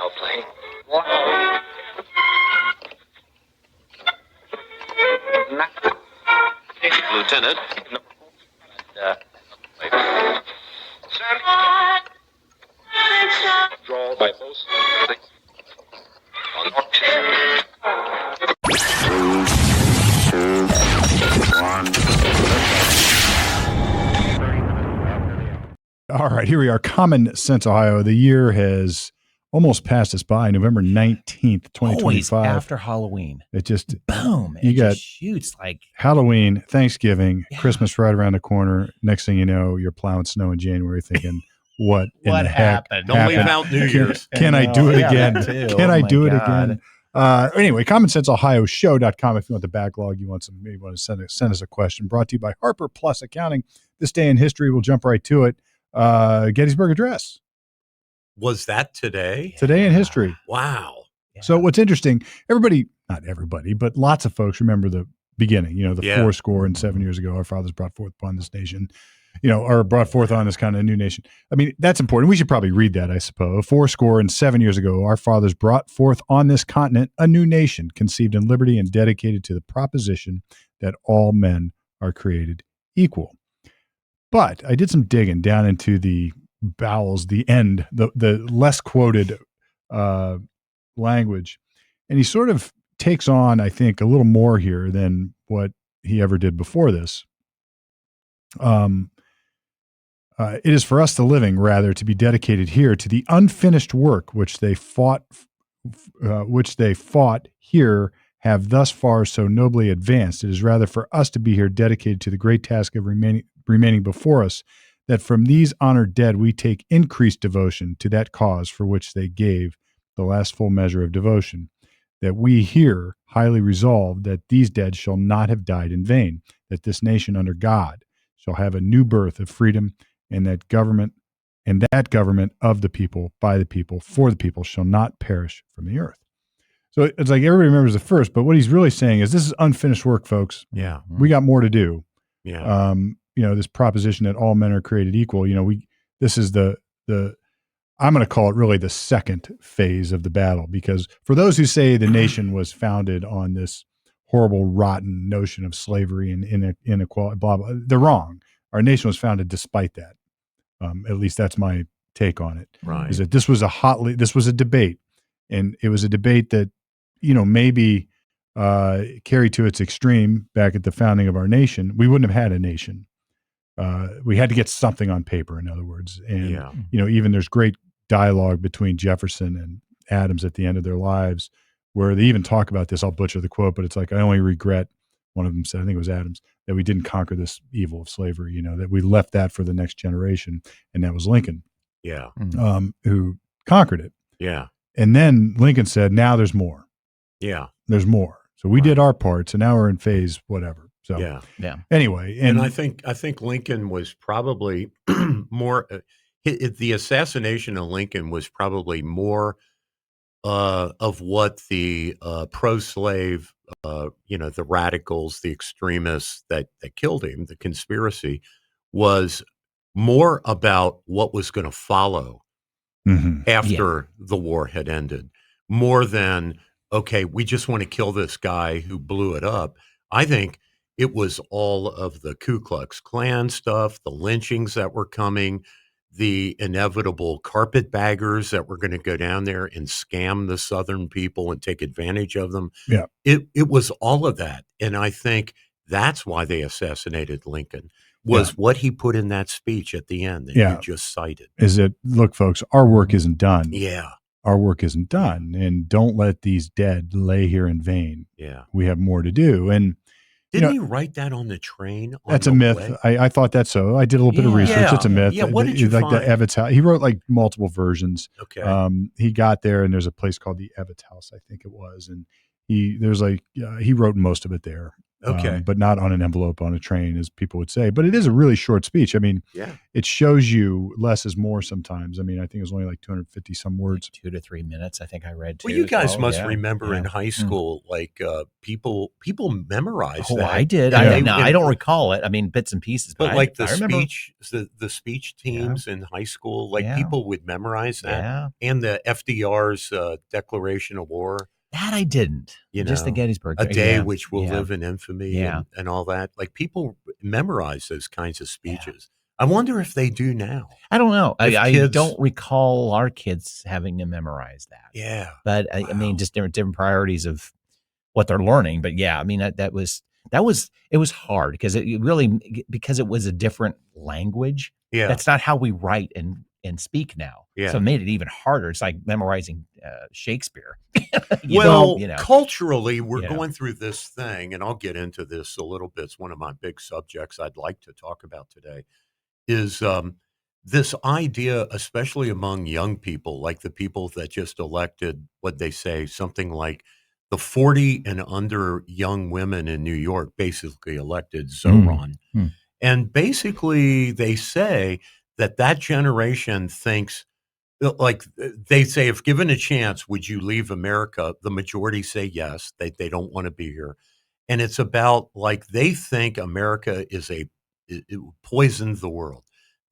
I'll play. Lieutenant. Draw by both. All right, here we are. Common Sense, Ohio. The year has almost passed us by. November 19th, 2025. Always after Halloween. It just, boom. You it got just shoots like Halloween, Thanksgiving, Christmas right around the corner. Next thing you know, you're plowing snow in January thinking, what in the happened? Don't leave out New Year's. Can I do it again? Can I do it again? Anyway, commonsenseohioshow.com. If you want the backlog, you want to send us a question. Brought to you by Harper Plus Accounting. This day in history, we'll jump right to it. Gettysburg Address. Was that today? Today in history. Wow. Yeah. So what's interesting, not everybody, but lots of folks remember the beginning, the 407 years ago, our fathers brought forth upon this nation, or brought forth on this kind of new nation. I mean, that's important. We should probably read that, I suppose. 407 years ago, our fathers brought forth on this continent a new nation, conceived in liberty and dedicated to the proposition that all men are created equal. But I did some digging down into the bowels, the end, the less quoted language. And he sort of takes on, I think, a little more here than what he ever did before this. It is for us the living, rather, to be dedicated here to the unfinished work which they fought here, have thus far so nobly advanced. It is rather for us to be here dedicated to the great task of remaining before us, that from these honored dead we take increased devotion to that cause for which they gave the last full measure of devotion, that we here highly resolve that these dead shall not have died in vain, that this nation under God shall have a new birth of freedom, and that government of the people, by the people, for the people, shall not perish from the earth. So it's like everybody remembers the first, but what he's really saying is this is unfinished work, folks. Yeah. We got more to do. Yeah. This proposition that all men are created equal, this is the I'm going to call it really the second phase of the battle, because for those who say the nation was founded on this horrible, rotten notion of slavery and inequality, blah, blah, they're wrong. Our nation was founded despite that. At least that's my take on it. Right. Is that this was a debate, and it was a debate that, maybe carried to its extreme back at the founding of our nation. We wouldn't have had a nation. We had to get something on paper, in other words. And, even there's great dialogue between Jefferson and Adams at the end of their lives where they even talk about this. I'll butcher the quote, but it's like, I only regret, one of them said, I think it was Adams, that we didn't conquer this evil of slavery, that we left that for the next generation. And that was Lincoln, who conquered it. Yeah. And then Lincoln said, now there's more. Yeah. There's more. So we did our part. So now we're in phase whatever. So anyway. And I think Lincoln was probably more, the assassination of Lincoln was probably more of what the pro-slave, the radicals, the extremists that killed him, the conspiracy, was more about what was going to follow after the war had ended, more than, okay, we just want to kill this guy who blew it up. I think it was all of the Ku Klux Klan stuff, the lynchings that were coming, the inevitable carpetbaggers that were going to go down there and scam the Southern people and take advantage of them. Yeah. It was all of that. And I think that's why they assassinated Lincoln, was what he put in that speech at the end that you just cited. Is it, look, folks, our work isn't done. Yeah. Our work isn't done. And don't let these dead lay here in vain. Yeah. We have more to do. And didn't he write that on the train? That's a myth. I thought that so. I did a little bit of research. It's a myth. Yeah, what did you like find? The Evetts House. He wrote like multiple versions. Okay. He got there, and there's a place called the Evetts House, I think it was, and he wrote most of it there. Okay. but not on an envelope on a train, as people would say. But it is a really short speech. I mean, Yeah. it shows you less is more sometimes. I mean, I think it was only like 250 some words. 2 to 3 minutes, I think I read too. Well, you as guys well. must Yeah, remember yeah. in high school, like people memorized Oh, that. I did. And they- I and- don't recall it. I mean, bits and pieces, But but like I remember. the speech teams in high school, like Yeah. people would memorize that, Yeah, and the FDR's Declaration of War. that I didn't. You Just the know, Gettysburg. a day Yeah, which will yeah. live in infamy, Yeah. and all that. Like people memorize those kinds of speeches. I wonder if they do now. I don't know. If I kids- don't recall our kids having to memorize that. Yeah, But I mean, Wow. just different priorities of what they're learning. But yeah, I mean, it was hard because because it was a different language. yeah, That's not how we write and speak now. Yeah. So it made it even harder. It's like memorizing Shakespeare. Well, you know. culturally, we're Yeah. going through this thing, and I'll get into this a little bit. It's one of my big subjects I'd like to talk about today. Is this idea, especially among young people, like the people that just elected, what they say, something like the 40 and under young women in New York basically elected Zoran. Mm. And basically, they say that generation thinks, like they say, if given a chance, would you leave America? The majority say yes, they don't want to be here. And it's about like they think America is it poisoned the world,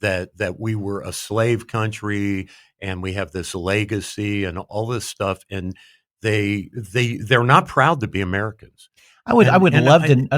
that we were a slave country and we have this legacy and all this stuff, and they're not proud to be Americans. I'd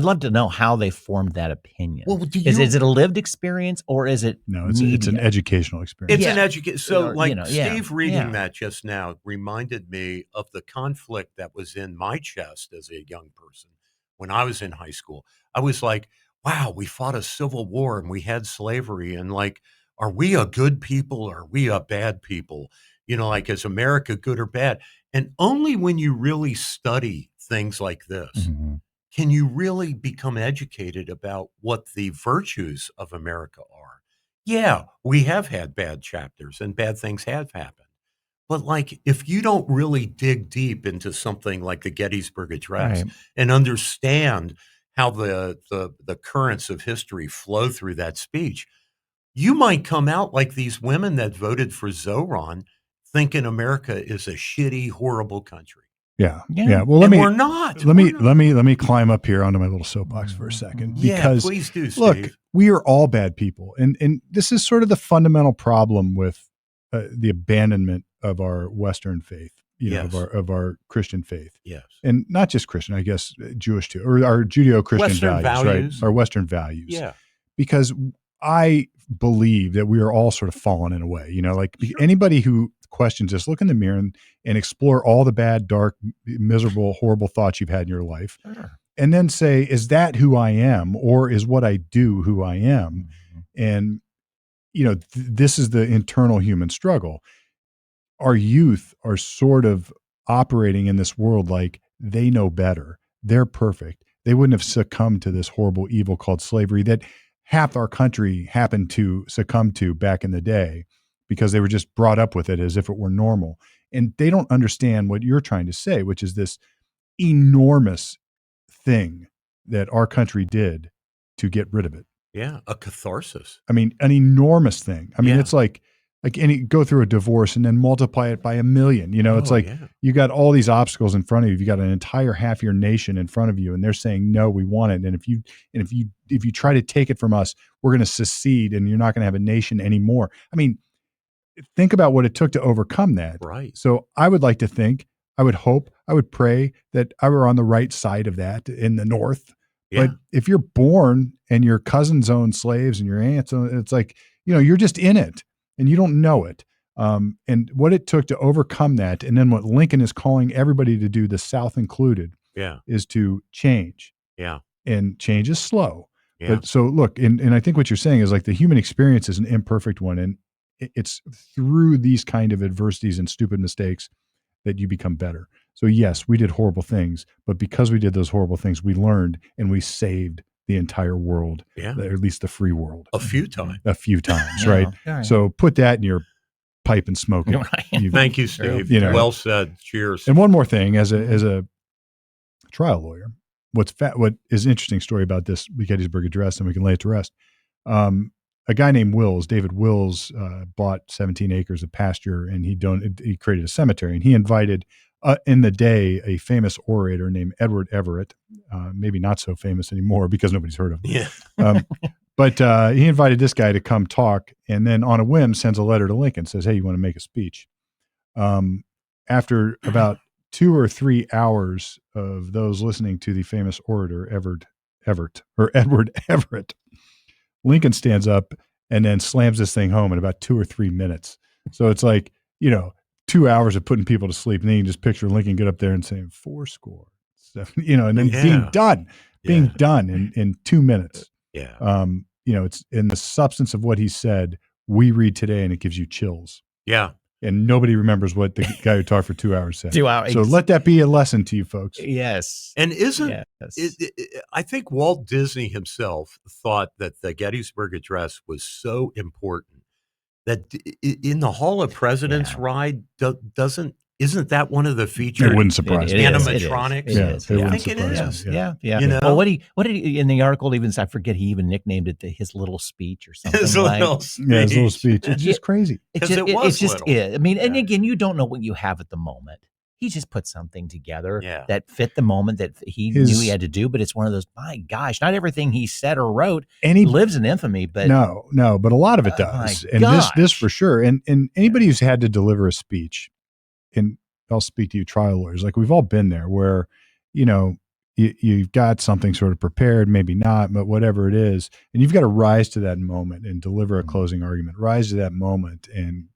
love to know how they formed that opinion. Well, is it a lived experience or is it No, it's an media? educational experience. It's an education. So, Or, like you know, yeah, Steve reading yeah. that just now reminded me of the conflict that was in my chest as a young person when I was in high school. I was like, wow, we fought a civil war and we had slavery. And like, are we a good people or are we a bad people? You know, like, is America good or bad? And only when you really study things like this Mhm. can you really become educated about what the virtues of America are. Yeah, we have had bad chapters and bad things have happened. But like, if you don't really dig deep into something like the Gettysburg Address Right. and understand how the currents of history flow through that speech, you might come out like these women that voted for Zoran, thinking America is a shitty, horrible country. Yeah. Yeah. Well, And we're not. let We're not. me climb up here onto my little soapbox for a second, Yeah, because please do, Steve. look, we are all bad people, and this is sort of the fundamental problem with the abandonment of our Western faith, Yes. of our Christian faith, Yes. and not just Christian, I guess Jewish too, or our Judeo-Christian Western values. right? Our Western values, Yeah. because I believe that we are all sort of fallen in a way. Like anybody who questions this, look in the mirror and explore all the bad, dark, miserable, horrible thoughts you've had in your life. Sure. And then say, is that who I am, or is what I do who I am? Mhm. And, this is the internal human struggle. Our youth are sort of operating in this world like they know better. They're perfect. They wouldn't have succumbed to this horrible evil called slavery that half our country happened to succumb to back in the day, because they were just brought up with it as if it were normal. And they don't understand what you're trying to say, which is this enormous thing that our country did to get rid of it. Yeah. A catharsis. I mean, an enormous thing. I mean, Yeah. it's like go through a divorce and then multiply it by 1,000,000. It's Oh, like yeah. you got all these obstacles in front of you. You got an entire half your nation in front of you, and they're saying, no, we want it. And if you try to take it from us, we're going to secede and you're not going to have a nation anymore. I mean, think about what it took to overcome that. Right. So I would like to think, I would hope, I would pray that I were on the right side of that in the North. Yeah. But if you're born and your cousins own slaves and your aunts own, it's like, you're just in it and you don't know it. And what it took to overcome that, and then what Lincoln is calling everybody to do, the South included, Yeah. is to change. Yeah. And change is slow. Yeah. But so look, and I think what you're saying is like the human experience is an imperfect one. And it's through these kind of adversities and stupid mistakes that you become better. So yes, we did horrible things, but because we did those horrible things, we learned and we saved the entire world, Yeah. or at least the free world, A few times. a few times, Yeah, right? all right. So put that in your pipe and smoke it. Right. You- Thank you, Steve. You know. Well said. Cheers. And one more thing, as a trial lawyer, what is an interesting story about this Gettysburg Address, and we can lay it to rest. A guy named David Wills, bought 17 acres of pasture, and he created a cemetery, and he invited, in the day, a famous orator named Edward Everett, maybe not so famous anymore because nobody's heard of him. Yeah. But he invited this guy to come talk, and then on a whim sends a letter to Lincoln, says, "Hey, you want to make a speech?" After about 2 or 3 hours of those listening to the famous orator Edward Everett, Lincoln stands up and then slams this thing home in about 2 or 3 minutes. So it's like, 2 hours of putting people to sleep, and then you can just picture Lincoln get up there and saying 4 7, and then being done in 2 minutes. Yeah. It's in the substance of what he said, we read today, and it gives you chills. Yeah. And nobody remembers what the guy who talked for 2 hours said. 2 hours. So let that be a lesson to you folks. Yes. And I think Walt Disney himself thought that the Gettysburg Address was so important that in the Hall of Presidents ride, isn't that one of the featured It wouldn't surprise me. animatronics? I think it is. Yeah. Well, what did he in the article even? I forget. He even nicknamed it his little speech or something. His little speech. Yeah, his little speech. It's just crazy. It's just it. I mean, and again, you don't know what you have at the moment. He just put something together that fit the moment that he knew he had to do. But it's one of those. My gosh, not everything he said or wrote lives in infamy. But no, but a lot of it does. And this for sure. And anybody who's had to deliver a speech, and I'll speak to you trial lawyers, like we've all been there where, you've got something sort of prepared, maybe not, but whatever it is, and you've got to rise to that moment and deliver a closing argument, rise to that moment and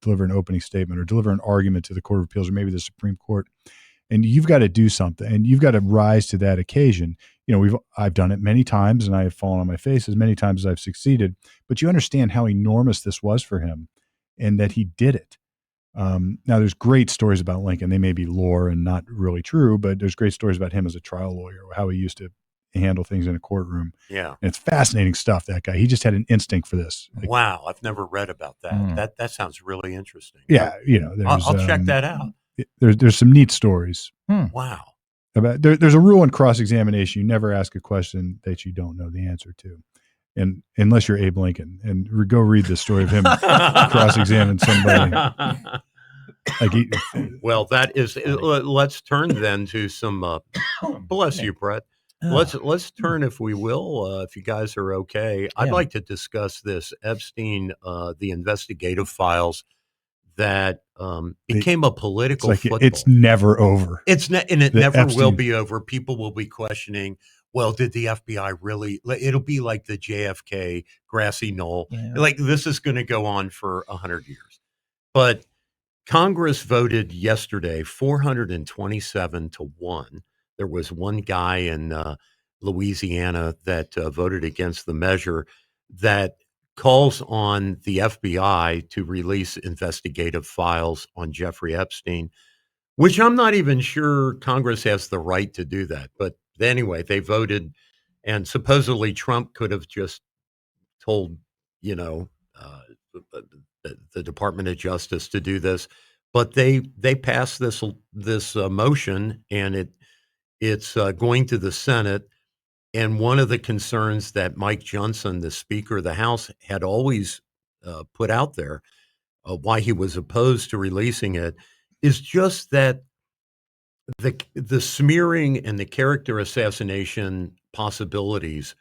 deliver an opening statement or deliver an argument to the Court of Appeals or maybe the Supreme Court. And you've got to do something and you've got to rise to that occasion. I've done it many times and I have fallen on my face as many times as I've succeeded, but you understand how enormous this was for him and that he did it. Now there's great stories about Lincoln. They may be lore and not really true, but there's great stories about him as a trial lawyer, how he used to handle things in a courtroom. Yeah. And it's fascinating stuff, that guy. He just had an instinct for this. Wow. I've never read about that. That sounds really interesting. Yeah. I'll check that out. There's some neat stories. Wow. About there's a rule in cross-examination. You never ask a question that you don't know the answer to. And unless you're Abe Lincoln, and go read the story of him cross-examine somebody. Well, that is. Let's turn then to some. Bless you, Brett. Let's turn, if we will, if you guys are okay. I'd like to discuss this Epstein, the investigative files that became a political football. It's never over. It never will be over. People will be questioning, well, did the FBI really? It'll be like the JFK grassy knoll. Yeah. Like this is going to go on for 100 years. But Congress voted yesterday 427-1. There was one guy in Louisiana that voted against the measure that calls on the FBI to release investigative files on Jeffrey Epstein, which I'm not even sure Congress has the right to do that. But anyway, they voted, and supposedly Trump could have just told, the Department of Justice to do this, but they passed this motion, and it's going to the Senate. And one of the concerns that Mike Johnson, the Speaker of the House, had always put out there, why he was opposed to releasing it, is just that the smearing and the character assassination possibilities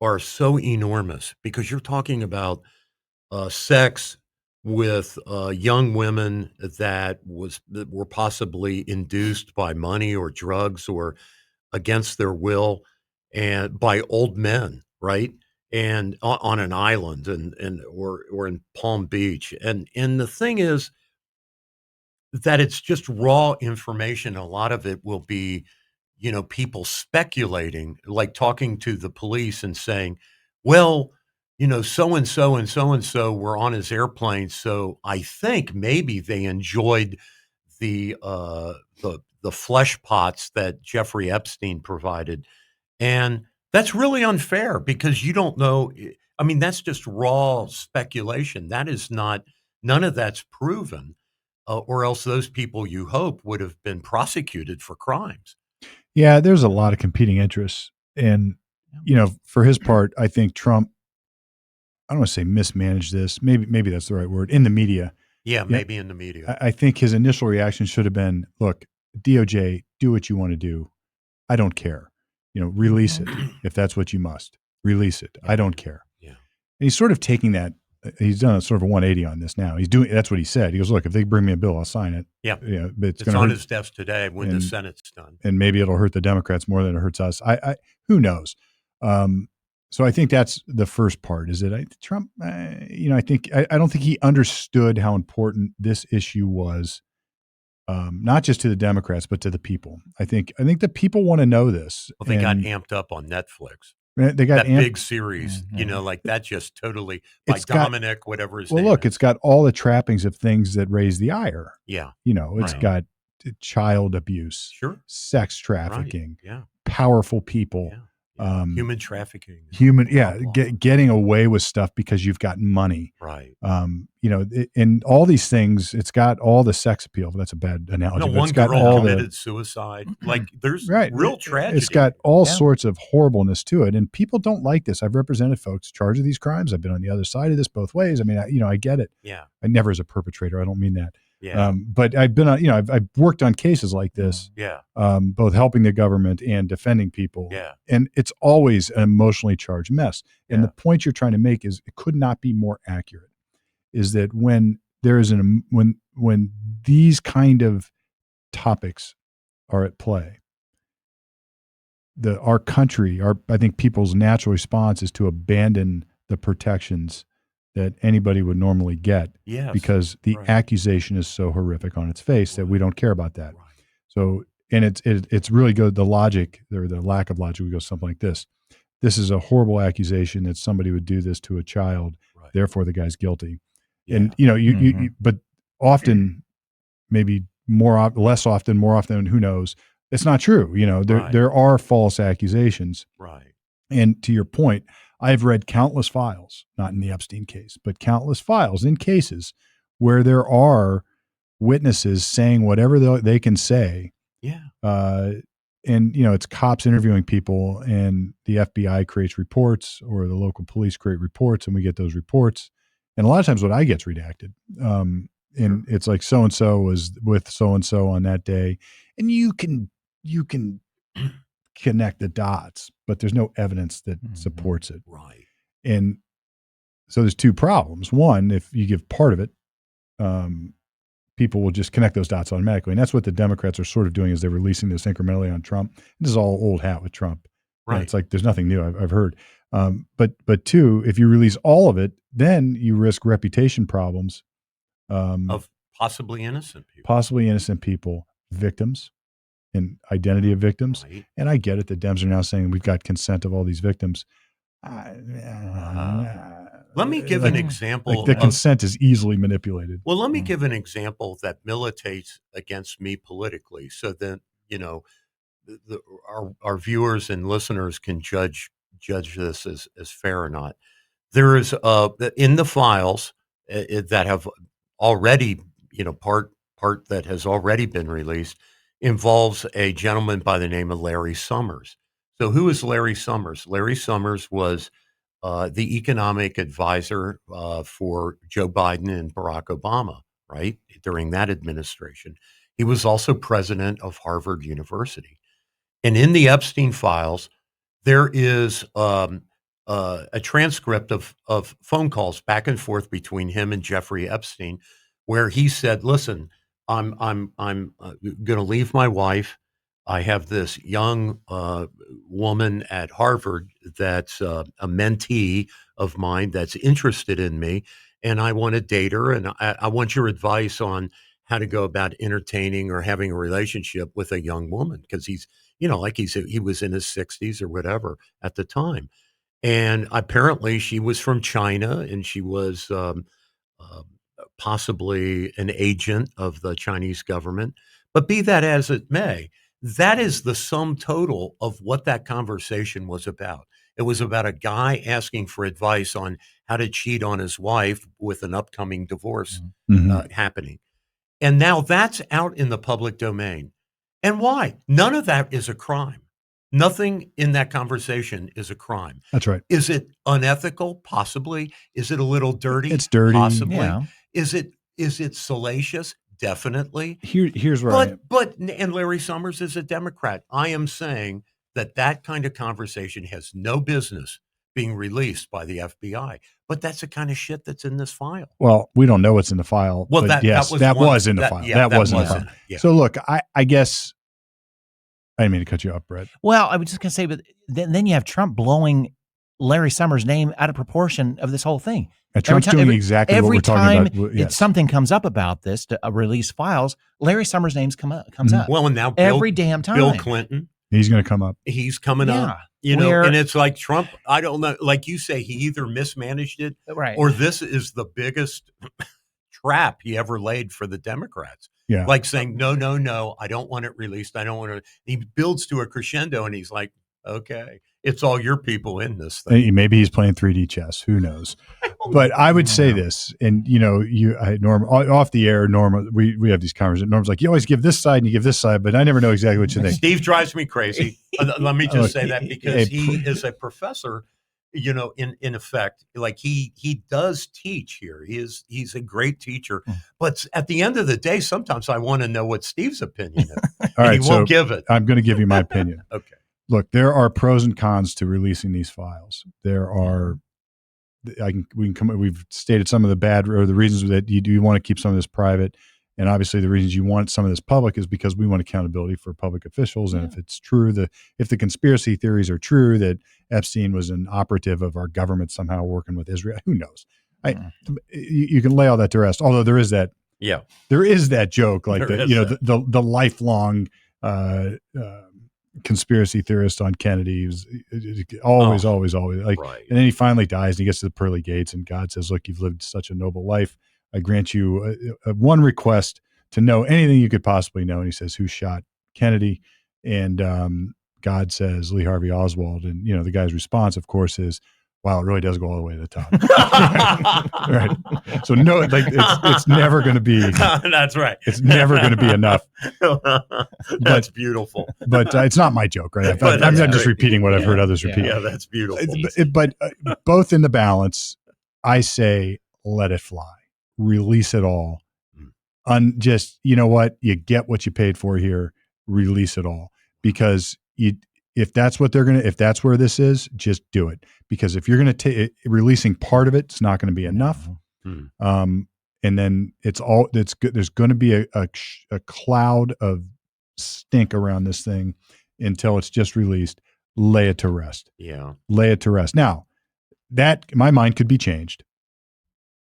are so enormous, because you're talking about sex with young women that were possibly induced by money or drugs or against their will, and by old men, right? And on an island or in Palm Beach. And the thing is that it's just raw information. A lot of it will be, people speculating, like talking to the police and saying, well, so-and-so and so-and-so were on his airplane. So I think maybe they enjoyed the flesh pots that Jeffrey Epstein provided. And that's really unfair, because you don't know. I mean, that's just raw speculation. That is none of that's proven, or else those people, you hope, would have been prosecuted for crimes. Yeah, there's a lot of competing interests. And, for his part, I think Trump, I don't want to say mismanaged this. Maybe that's the right word, in the media. Yeah, maybe in the media. I think his initial reaction should have been, look, DOJ, do what you want to do. I don't care. Release it if that's what you must. Release it. I don't care. Yeah. And he's sort of taking that. He's done a sort of a 180 on this now. That's what he said. He goes, look, if they bring me a bill, I'll sign it. Yeah. But it's on his desk today when the Senate's done. And maybe it'll hurt the Democrats more than it hurts us. Who knows? So I think that's the first part. Is that Trump? I don't think he understood how important this issue was, not just to the Democrats but to the people. I think the people want to know this. Well, they got amped up on Netflix. They got that big series, like that just totally by Dominic, whatever his name. Well, look, it's got all the trappings of things that raise the ire. Yeah, it's got child abuse, sex trafficking, powerful people. Yeah. Human trafficking, getting away with stuff because you've got money, right? And all these things. It's got all the sex appeal. That's a bad analogy. One girl committed suicide. Like there's real tragedy. It's got all sorts of horribleness to it, and people don't like this. I've represented folks charged with these crimes. I've been on the other side of this both ways. I mean, I get it. Yeah, I never as a perpetrator. I don't mean that. Yeah. But I've been on, I've worked on cases like this. Yeah. Both helping the government and defending people. Yeah. And it's always an emotionally charged mess. And the point you're trying to make is it could not be more accurate. Is that when there is when these kind of topics are at play, our country, I think people's natural response is to abandon the protections that anybody would normally get, because the accusation is so horrific on its face that we don't care about that. Right. So, and it's really good. The logic or the lack of logic would go something like this: this is a horrible accusation that somebody would do this to a child, therefore the guy's guilty. Yeah. And you but often, maybe less often, more often, who knows? It's not true. There are false accusations. Right. And to your point, I've read countless files, not in the Epstein case, but countless files in cases where there are witnesses saying whatever they can say. Yeah. And, it's cops interviewing people, and the FBI creates reports, or the local police create reports, and we get those reports. And a lot of times what I get's redacted. And it's like so-and-so was with so-and-so on that day. And you can connect the dots, but there's no evidence that supports it. Right. And so there's two problems. One, if you give part of it, people will just connect those dots automatically. And that's what the Democrats are sort of doing, is they're releasing this incrementally on Trump. This is all old hat with Trump. Right. It's like, there's nothing new I've heard. But two, if you release all of it, then you risk reputation problems. Of possibly innocent people. Victims, and identity of victims. Right. And I get it. The Dems are now saying we've got consent of all these victims. Let me give an example. The consent is easily manipulated. Well, let me give an example that militates against me politically, so that our viewers and listeners can judge this as fair or not. There is in the files that have already, part that has already been released, involves a gentleman by the name of Larry Summers. So who is Larry Summers? Larry Summers was the economic advisor for Joe Biden and Barack Obama, right, during that administration. He was also president of Harvard University. And in the Epstein files, there is a transcript of phone calls back and forth between him and Jeffrey Epstein, where he said, listen, I'm going to leave my wife. I have this young woman at Harvard that's a mentee of mine that's interested in me, and I want to date her, and I want your advice on how to go about entertaining or having a relationship with a young woman, because he's, he was in his 60s or whatever at the time. And apparently she was from China, and she was possibly an agent of the Chinese government. But be that as it may, that is the sum total of what that conversation was about. It was about a guy asking for advice on how to cheat on his wife with an upcoming divorce happening. And now that's out in the public domain. And why? None of that is a crime. Nothing in that conversation is a crime. That's right. Is it unethical? Possibly. Is it a little dirty? It's dirty. Possibly. Yeah. Is it salacious? Definitely. Here's where I am. And Larry Summers is a Democrat. I am saying that kind of conversation has no business being released by the FBI. But that's the kind of shit that's in this file. Well, we don't know what's in the file. Well, but yes, that was in the file. Yeah, that was in the file. Yeah. So look, I guess I didn't mean to cut you off, Brett. Well, I was just going to say, but then you have Trump blowing Larry Summers' name out of proportion of this whole thing. Trump's doing exactly what we're talking about. Every time something comes up about this to release files, Larry Summers' name comes up. Well, and now every damn time. Bill Clinton. He's going to come up. He's coming up. And it's like Trump, I don't know, like you say, he either mismanaged it or this is the biggest trap he ever laid for the Democrats. Yeah. Like saying, no, I don't want it released. I don't want it. He builds to a crescendo and he's like, okay, it's all your people in this thing. Maybe he's playing 3D chess. Who knows? But I would say this, and Norm, off the air, Norm, we have these conversations. Norm's like, you always give this side and you give this side, but I never know exactly what you think. Steve drives me crazy. Let me just say that because he is a professor, in effect, like he does teach here. He's a great teacher. But at the end of the day, sometimes I want to know what Steve's opinion is. All right, he won't give it. I'm going to give you my opinion. Okay. Look, there are pros and cons to releasing these files. There are, we've stated some of the bad or the reasons that you do want to keep some of this private. And obviously the reasons you want some of this public is because we want accountability for public officials. And if it's true, if the conspiracy theories are true that Epstein was an operative of our government somehow working with Israel, who knows? You can lay all that to rest. Although there is that, there is that joke, like the lifelong, conspiracy theorist on Kennedy was always like, and then he finally dies and he gets to the pearly gates and God says, look, you've lived such a noble life. I grant you one request to know anything you could possibly know. And he says, who shot Kennedy? And God says, Lee Harvey Oswald. And, the guy's response, of course, is, wow, it really does go all the way to the top. Right. So no, like it's never going to be. That's right. It's never going to be enough. That's beautiful. But it's not my joke, right? I'm just repeating what I've heard others repeat. Yeah, that's beautiful. But both in the balance, I say, let it fly. Release it all. Just, you know what? You get what you paid for here. Release it all. Because if that's what if that's where this is, just do it. Because if you're going to releasing part of it, it's not going to be enough. And then it's good. There's going to be a cloud of stink around this thing until it's just released. Lay it to rest. Yeah. Lay it to rest. Now my mind could be changed.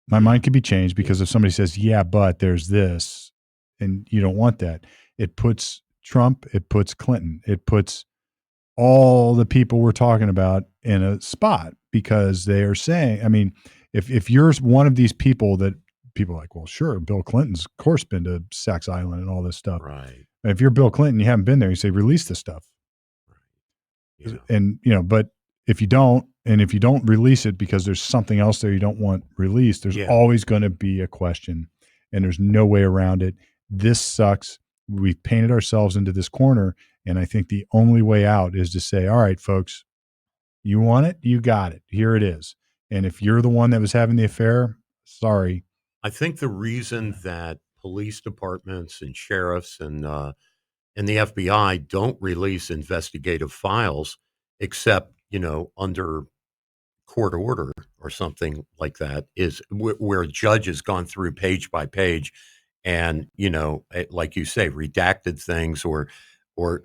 My mind could be changed because if somebody says, yeah, but there's this, and you don't want that, it puts Trump, it puts Clinton, it puts all the people we're talking about in a spot because they are saying, I mean, if you're one of these people that people are like, well, sure, Bill Clinton's of course been to Sax Island and all this stuff. Right. And if you're Bill Clinton, you haven't been there, you say, release the stuff. Right. Yeah. And, but if you don't release it because there's something else there you don't want released, there's always going to be a question and there's no way around it. This sucks. We've painted ourselves into this corner. And I think the only way out is to say, all right, folks, you want it? You got it. Here it is. And if you're the one that was having the affair, sorry. I think the reason that police departments and sheriffs and the FBI don't release investigative files except, under court order or something like that is where a judge has gone through page by page and, like you say, redacted things or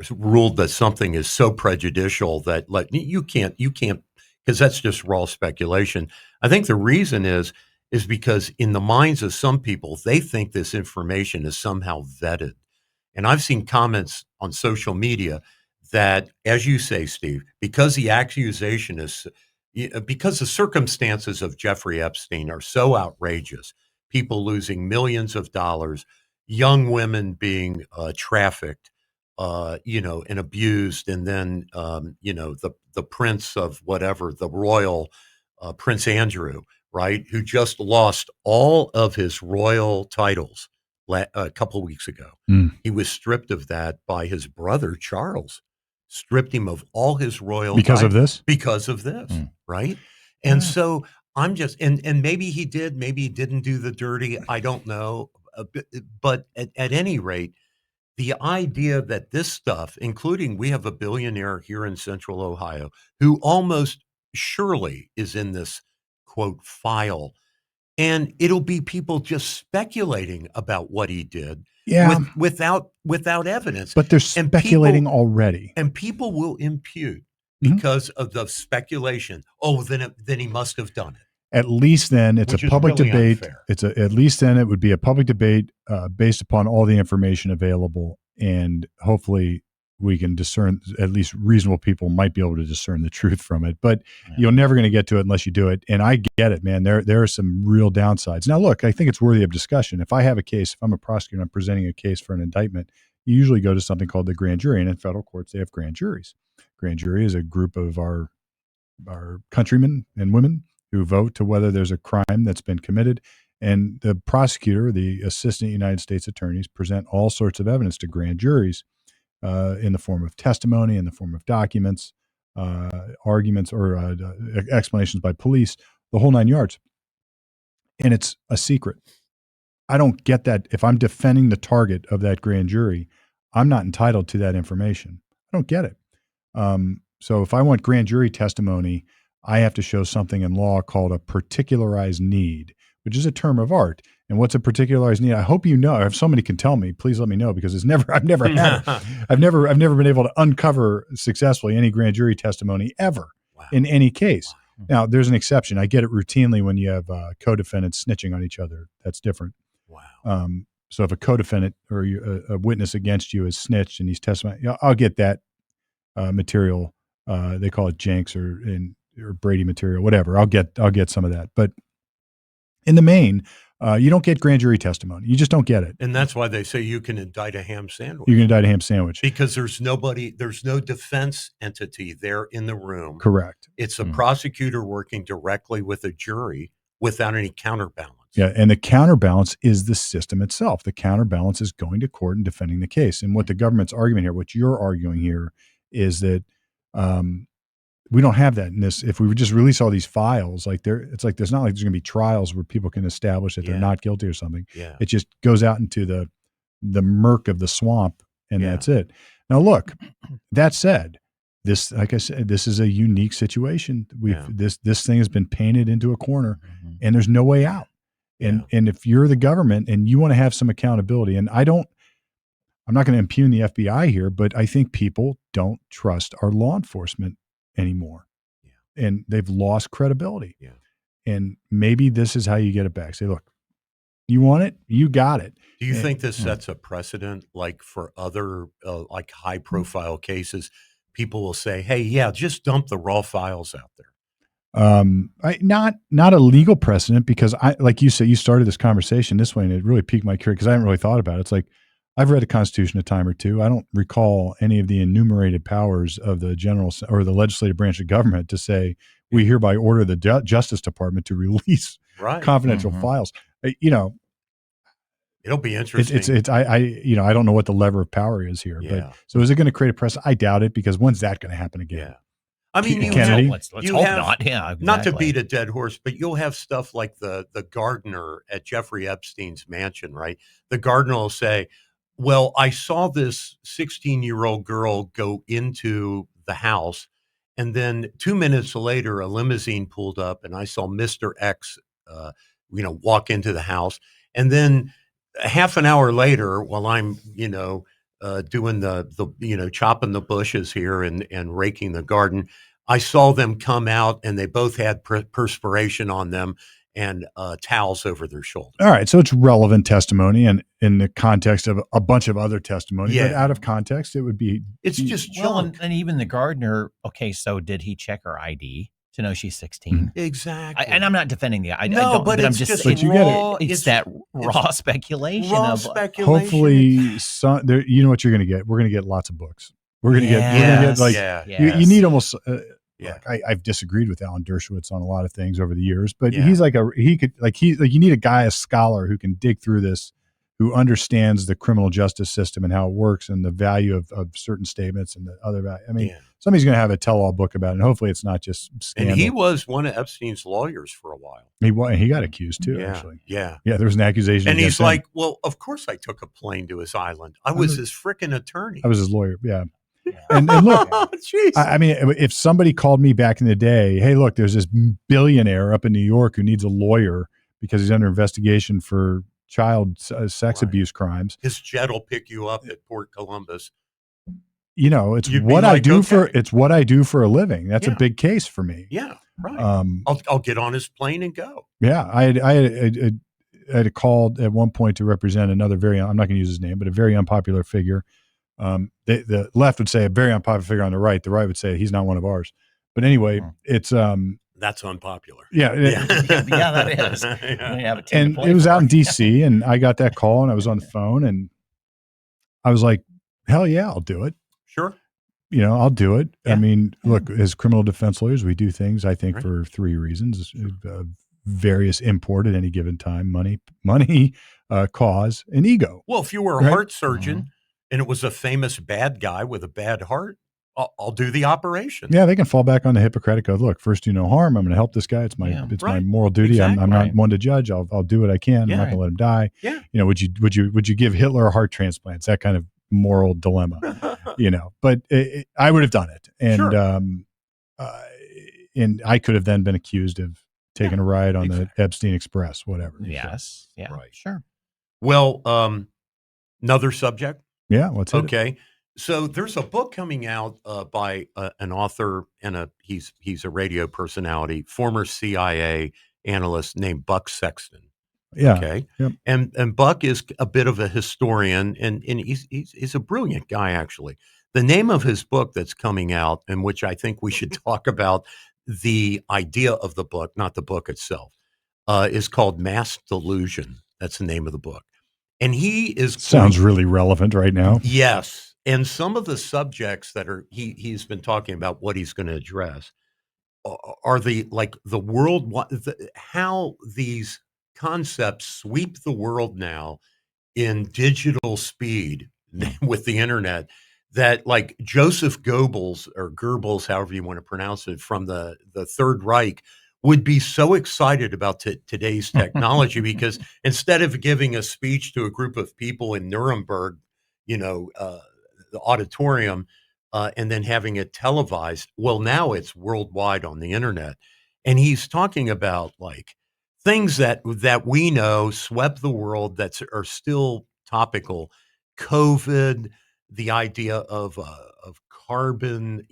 ruled that something is so prejudicial that you can't, because that's just raw speculation. I think the reason is because in the minds of some people, they think this information is somehow vetted. And I've seen comments on social media that, as you say, Steve, because the accusation is, because the circumstances of Jeffrey Epstein are so outrageous, people losing millions of dollars, young women being trafficked, and abused, and then, the prince of whatever, the royal Prince Andrew, right, who just lost all of his royal titles a couple of weeks ago. Mm. He was stripped of that by his brother, Charles, stripped him of all his royal because of this? Because of this, right? Yeah. And so I'm just, and maybe he did, maybe he didn't do the dirty. I don't know. But at any rate, the idea that this stuff, including we have a billionaire here in Central Ohio who almost surely is in this quote file, and it'll be people just speculating about what he did without evidence. But they're speculating already. And people will impute because of the speculation. Oh, then he must have done it. At least then it's a public debate. Unfair. At least then it would be a public debate based upon all the information available, and hopefully we can discern, at least reasonable people might be able to discern the truth from it. But you're never going to get to it unless you do it. And I get it, man. There are some real downsides. Now, look, I think it's worthy of discussion. If I have a case, if I'm a prosecutor, I'm presenting a case for an indictment, you usually go to something called the grand jury, and in federal courts they have grand juries. Grand jury is a group of our countrymen and women who vote to whether there's a crime that's been committed. And the prosecutor, the assistant United States attorneys, present all sorts of evidence to grand juries in the form of testimony, in the form of documents, arguments, or explanations by police, the whole 9 yards. And it's a secret. I don't get that. If I'm defending the target of that grand jury, I'm not entitled to that information. I don't get it. So if I want grand jury testimony, I have to show something in law called a particularized need, which is a term of art. And what's a particularized need? I hope you know. If somebody can tell me, please let me know, because I've never had it. I've never been able to uncover successfully any grand jury testimony ever in any case. Wow. Now, there's an exception. I get it routinely when you have co-defendants snitching on each other. That's different. Wow. So if a co-defendant or a witness against you is snitched and he's testifying, I'll get that material. They call it Jenks or Brady material, whatever. I'll get some of that. But in the main, you don't get grand jury testimony. You just don't get it. And that's why they say you can indict a ham sandwich. You can indict a ham sandwich. Because there's no defense entity there in the room. Correct. It's a prosecutor working directly with a jury without any counterbalance. Yeah, and the counterbalance is the system itself. The counterbalance is going to court and defending the case. And what the government's argument here, what you're arguing here, is that we don't have that in this. If we would just release all these files, it's like there's not like there's going to be trials where people can establish that they're not guilty or something. Yeah. It just goes out into the murk of the swamp, and that's it. Now, look, that said, this, like I said, this is a unique situation. This thing has been painted into a corner, and there's no way out. And if you're the government and you want to have some accountability, and I'm not going to impugn the FBI here, but I think people don't trust our law enforcement anymore. Yeah. And they've lost credibility. Yeah. And maybe this is how you get it back. Say, look, you want it, you got it. Do you think this sets a precedent, like for other like high profile cases? People will say, hey, just dump the raw files out there. Not a legal precedent, because like you said, you started this conversation this way and it really piqued my curiosity because I haven't really thought about it. It's like, I've read the Constitution a time or two. I don't recall any of the enumerated powers of the general or the legislative branch of government to say, we hereby order the Justice Department to release confidential files. It'll be interesting. I don't know what the lever of power is here, but so is it going to create a precedent? I doubt it, because when's that going to happen again? Yeah. I mean, Kennedy. Let's hope not. Yeah, exactly. Not to beat a dead horse, but you'll have stuff like the gardener at Jeffrey Epstein's mansion, right? The gardener will say, well, I saw this 16-year-old girl go into the house, and then 2 minutes later, a limousine pulled up, and I saw Mr. X, walk into the house. And then half an hour later, while I'm, doing the chopping the bushes here and raking the garden, I saw them come out, and they both had perspiration on them and towels over their shoulders. All right. So it's relevant testimony and in the context of a bunch of other testimony, but out of context, it would be. It's just junk. And even the gardener, okay, so did he check her ID to know she's 16? Exactly. And I'm not defending the ID. But I'm just saying, it's that raw speculation. Hopefully, you know what you're going to get. We're going to get lots of books. We're going to get you need almost. I've disagreed with Alan Dershowitz on a lot of things over the years, but he's you need a guy, a scholar who can dig through this, who understands the criminal justice system and how it works and the value of certain statements and the other value. I mean, somebody's going to have a tell-all book about it, and hopefully it's not just scandal. And he was one of Epstein's lawyers for a while. He got accused too, actually. Yeah. There was an accusation. And he's him. like, well, of course I took a plane to his island. I was his freaking attorney. I was his lawyer, And look, I mean, if somebody called me back in the day, hey, look, there's this billionaire up in New York who needs a lawyer because he's under investigation for child sex abuse crimes. His jet will pick you up at Port Columbus. It's what I do it's what I do for a living. That's a big case for me. Yeah, right. I'll get on his plane and go. Yeah, I had called at one point to represent another I'm not going to use his name, but a very unpopular figure. The left would say a very unpopular figure on the right. The right would say he's not one of ours. But anyway, it's that's unpopular. Yeah, that is. And it was out in D.C. and I got that call and I was on the phone and I was like, hell yeah, I'll do it. Sure. I'll do it. I mean, look, as criminal defense lawyers, we do things, I think, for three reasons: various import at any given time, money, cause, and ego. Well, if you were a heart surgeon and it was a famous bad guy with a bad heart, I'll do the operation. Yeah, they can fall back on the Hippocratic Oath. Look, first do no harm. I'm going to help this guy. It's my my moral duty. Exactly. I'm not one to judge. I'll do what I can. I'm not going to let him die. Yeah. Would you give Hitler a heart transplant? It's that kind of moral dilemma. But I would have done it, and and I could have then been accused of taking a ride on the Epstein Express, whatever. Yes. Yeah. Right. Sure. Well, another subject. Yeah. Let's hit it. Okay. So there's a book coming out by an author and he's a radio personality, former CIA analyst named Buck Sexton. Yeah. Okay. Yep. And Buck is a bit of a historian and he's a brilliant guy, actually. The name of his book that's coming out, and which I think we should talk about the idea of the book, not the book itself, is called Mass Delusion. That's the name of the book. And he sounds really relevant right now. Yes. And some of the subjects that he's been talking about, what he's going to address, are the world, how these concepts sweep the world now in digital speed with the internet, that like Joseph Goebbels, however you want to pronounce it, from the Third Reich, would be so excited about today's technology because instead of giving a speech to a group of people in Nuremberg, the auditorium, and then having it televised. Well, now it's worldwide on the internet. And he's talking about like things that we know swept the world that are still topical. COVID, the idea of carbon,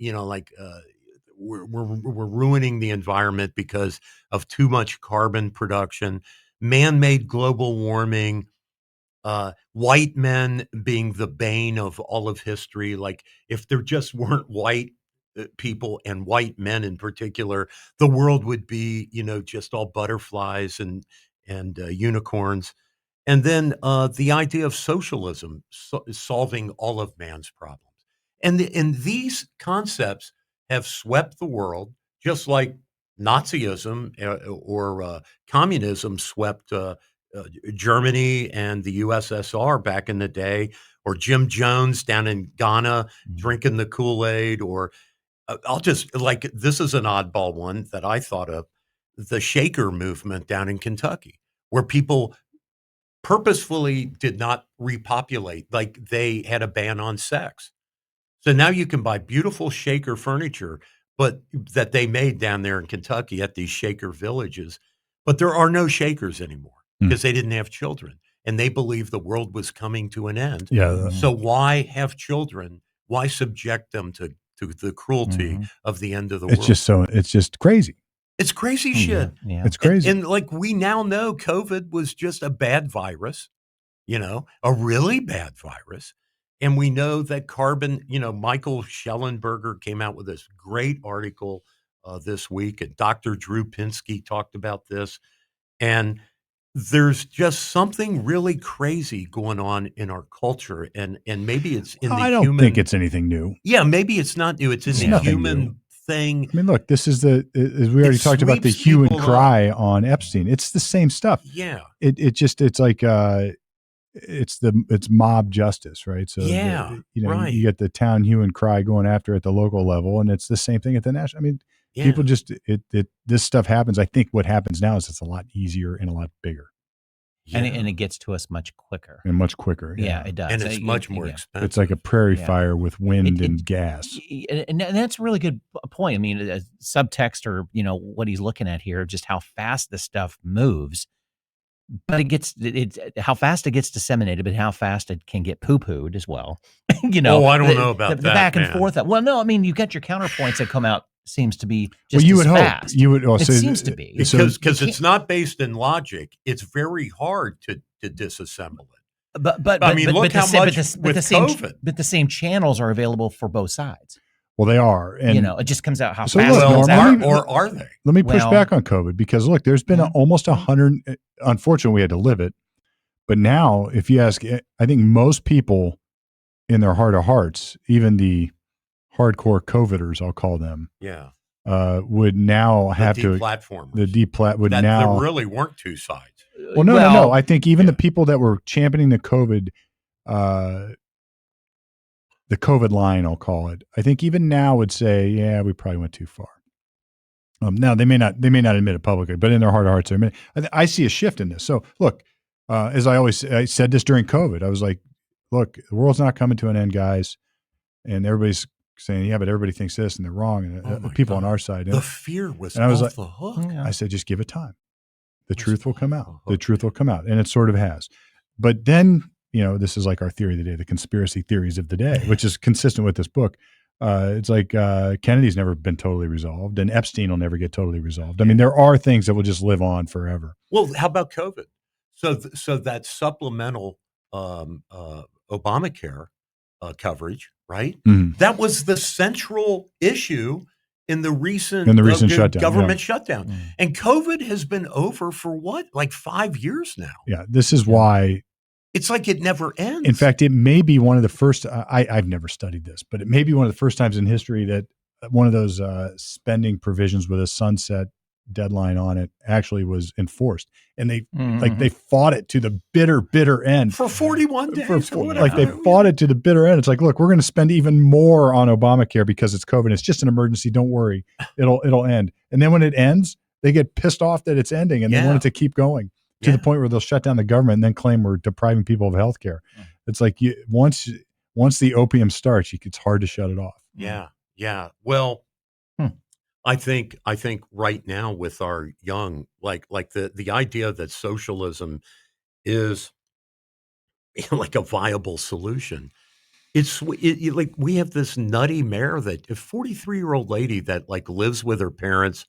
we're ruining the environment because of too much carbon production, man-made global warming, white men being the bane of all of history. Like if there just weren't white people and white men in particular, the world would be, just all butterflies and unicorns. And then the idea of socialism solving all of man's problems. And these concepts have swept the world, just like Nazism or communism swept Germany and the USSR back in the day, or Jim Jones down in Ghana drinking the Kool-Aid, or this is an oddball one that I thought of, the Shaker movement down in Kentucky, where people purposefully did not repopulate, like they had a ban on sex. So now you can buy beautiful Shaker furniture, but that they made down there in Kentucky at these Shaker villages, but there are no Shakers anymore because they didn't have children and they believed the world was coming to an end. Yeah. So why have children? Why subject them to the cruelty of the end of the world? It's just crazy. It's crazy shit. Yeah. It's crazy. And like we now know COVID was just a bad virus, a really bad virus. And we know that carbon, Michael Schellenberger came out with this great article this week, and Dr. Drew Pinsky talked about this. And there's just something really crazy going on in our culture. And maybe it's in the human. I don't think it's anything new. Yeah, maybe it's not new. It's in the human thing. I mean, look, this is as we already talked about the hue and cry on Epstein. It's the same stuff. Yeah. It's like, it's mob justice, right? So you get the town hue and cry going after at the local level, and it's the same thing at the national. I mean, people just this stuff happens. I think what happens now is it's a lot easier and a lot bigger. Yeah. And it gets to us much quicker. And much quicker. Yeah, it does. And it's much more expensive. It's like a prairie fire with wind and gas. And that's a really good point. I mean, a subtext or, what he's looking at here, just how fast this stuff moves. But how fast it gets disseminated, but how fast it can get poo-pooed as well. I don't know about that. The back and forth. Well, no, I mean, you got your counterpoints that come out. Seems to be just you would fast. Hope. You would. It seems to be because it's not based in logic. It's very hard to disassemble it. But I mean, look how much with COVID. But the same channels are available for both sides. Well, they are, and it just comes out how fast. Or are they? Let me push back on COVID because look, there's been almost 100. Unfortunately, we had to live it, but now, if you ask, I think most people, in their heart of hearts, even the hardcore COVIDers, I'll call them, would now have to platform the deplat would now. There really weren't two sides. Well, no. I think even the people that were championing the COVID. The COVID line, I'll call it. I think even now would say, yeah, we probably went too far. Now they may not admit it publicly, but in their heart of hearts, I see a shift in this. So look, as I said this during COVID, I was like, look, the world's not coming to an end, guys. And everybody's saying, yeah, but everybody thinks this and they're wrong. And people on our side. The fear was and I was off the hook. I said, just give it time. The truth will come out. The truth will come out. And it sort of has. But then, this is like our theory of the day, the conspiracy theories of the day, which is consistent with this book. It's like Kennedy's never been totally resolved, and Epstein will never get totally resolved. I mean, there are things that will just live on forever. Well, how about COVID? So that supplemental Obamacare coverage, right? Mm-hmm. That was the central issue in the recent shutdown, government shutdown. Mm-hmm. And COVID has been over for what, like 5 years now? Yeah, this is why. It's like it never ends. In fact, it may be one of the first, I've never studied this, but it may be one of the first times in history that one of those spending provisions with a sunset deadline on it actually was enforced. And they fought it to the bitter end. For 41 days. They fought it to the bitter end. It's like, look, we're going to spend even more on Obamacare because it's COVID. It's just an emergency. Don't worry. It'll end. And then when it ends, they get pissed off that it's ending and they want it to keep going. To the point where they'll shut down the government and then claim we're depriving people of health care. It's like once the opium starts, it's hard to shut it off. Yeah. Well, I think right now with our young, like the idea that socialism is like a viable solution. It's like we have this nutty mayor that a 43-year-old lady that like lives with her parents.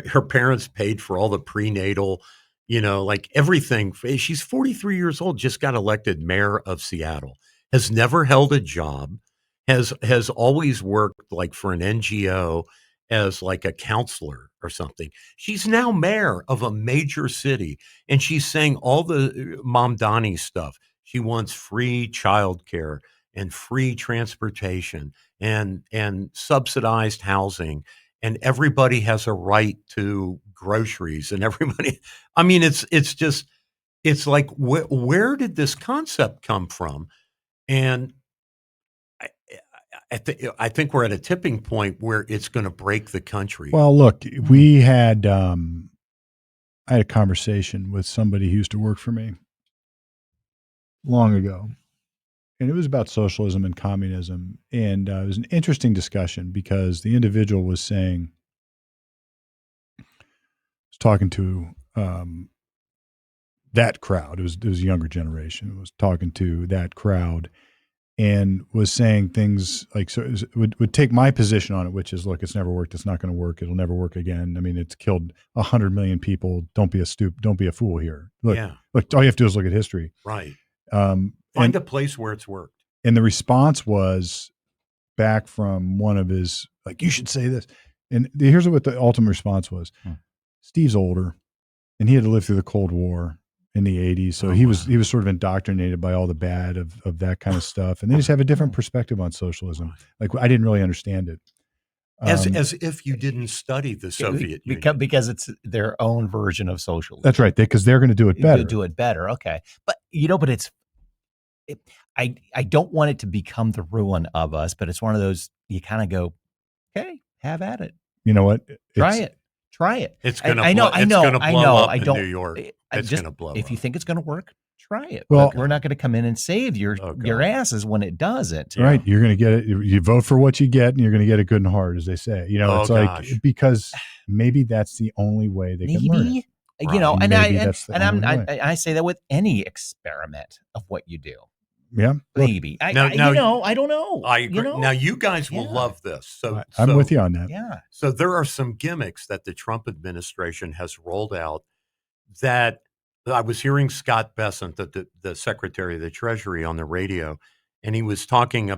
Her parents paid for all the prenatal. Like everything. She's 43 years old, just got elected mayor of Seattle, has never held a job, has always worked like for an NGO as like a counselor or something. She's now mayor of a major city, and she's saying all the Mom Donnie stuff. She wants free childcare and free transportation and subsidized housing. And everybody has a right to groceries and everybody. I mean, it's like, where did this concept come from? And I think we're at a tipping point where it's going to break the country. Well, look, we had, I had a conversation with somebody who used to work for me long ago. And it was about socialism and communism. And it was an interesting discussion because the individual was saying, was talking to that crowd. It was a younger generation. It was talking to that crowd and was saying things like, so would take my position on it, which is, look, it's never worked. It's not going to work. It'll never work again. I mean, it's killed 100 million people. Don't be a fool here. Look, all you have to do is look at history. Right. Find a place where it's worked. And the response was back from one of his, like, you should say this. And here's what the ultimate response was. Steve's older and he had to live through the Cold War in the 80s. So he was sort of indoctrinated by all the bad of that kind of stuff. And they just have a different perspective on socialism. Like, I didn't really understand it. As if you didn't study the Soviet Union. Because it's their own version of socialism. That's right. Because they're going to do it better. Do it better. Okay. But but I don't want it to become the ruin of us, but it's one of those, you kind of go, okay, have at it. You know what? Try it. It's going to I know. up I don't, in New York. It's going to blow up. If you think it's going to work, try it. Well, but we're not going to come in and save your asses when it doesn't. Right. You're going to get it. You vote for what you get, and you're going to get it good and hard, as they say. It's like, because maybe that's the only way they can learn it. I say that with any experiment of what you do. Yeah, maybe. I don't know. I agree. Now you guys will love this. So I'm with you on that. Yeah. So there are some gimmicks that the Trump administration has rolled out that I was hearing Scott Bessent, the Secretary of the Treasury, on the radio, and he was being